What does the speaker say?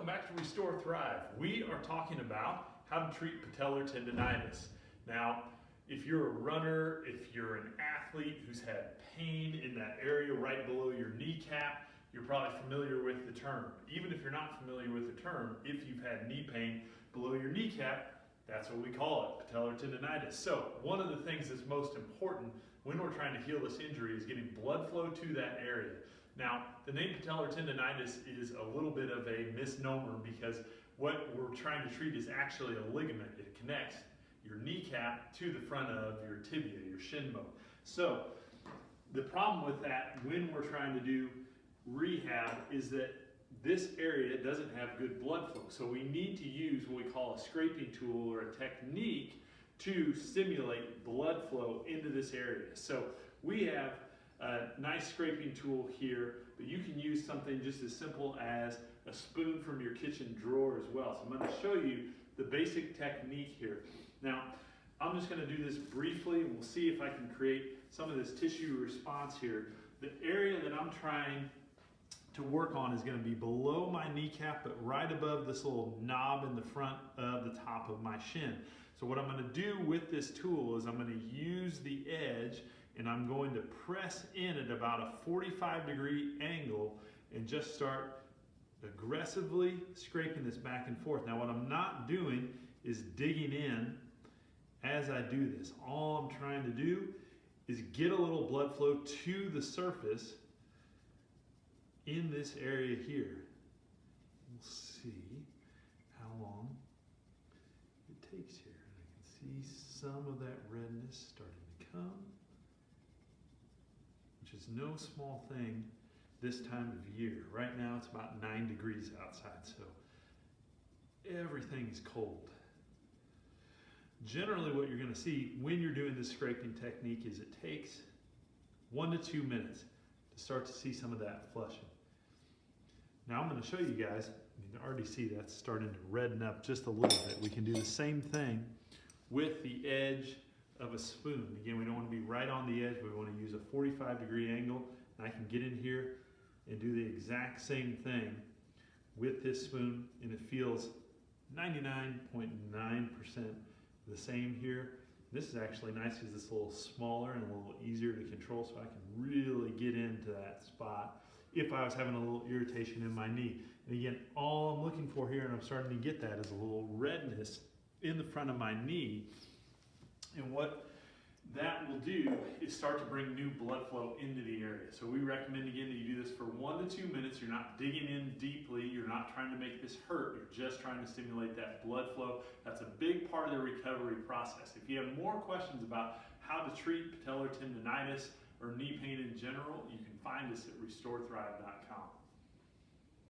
welcome back to Restore Thrive. We are talking about how to treat patellar tendonitis. Now, if you're a runner, if you're an athlete who's had pain in that area right below your kneecap, you're probably familiar with the term. Even if you're not familiar with the term, if you've had knee pain below your kneecap, that's what we call it, patellar tendonitis. So one of the things that's most important when we're trying to heal this injury is getting blood flow to that area. Now, the name patellar tendonitis is a little bit of a misnomer because what we're trying to treat is actually a ligament. It connects your kneecap to the front of your tibia, your shin bone. So the problem with that when we're trying to do rehab is that this area doesn't have good blood flow. So we need to use what we call a scraping tool or a technique to stimulate blood flow into this area. So we have a nice scraping tool here, but you can use something just as simple as a spoon from your kitchen drawer as well. So I'm going to show you the basic technique here. Now, I'm just going to do this briefly and we'll see if I can create some of this tissue response here. The area that I'm trying to work on is going to be below my kneecap, but right above this little knob in the front of the top of my shin. So what I'm going to do with this tool is I'm going to use the edge and I'm going to press in at about a 45-degree angle and just start aggressively scraping this back and forth. Now what I'm not doing is digging in as I do this. All I'm trying to do is get a little blood flow to the surface in this area here. We'll see how long it takes here. I can see some of that redness starting to come, which is no small thing this time of year. Right now it's about 9 degrees outside, so everything is cold. Generally what you're going to see when you're doing this scraping technique is it takes 1 to 2 minutes to start to see some of that flushing. Now I'm going to show you guys, you can already see that's starting to redden up just a little bit. We can do the same thing with the edge of a spoon. Again, we don't want to be right on the edge, we want to use a 45-degree angle. And I can get in here and do the exact same thing with this spoon, and it feels 99.9% the same here. This is actually nice because it's a little smaller and a little easier to control, so I can really get into that spot if I was having a little irritation in my knee. And again, all I'm looking for here, and I'm starting to get that, is a little redness in the front of my knee. And what that will do is start to bring new blood flow into the area. So we recommend again that you do this for 1 to 2 minutes. You're not digging in deeply. You're not trying to make this hurt. You're just trying to stimulate that blood flow. That's a big part of the recovery process. If you have more questions about how to treat patellar tendonitis or knee pain in general, you can find us at restorethrive.com.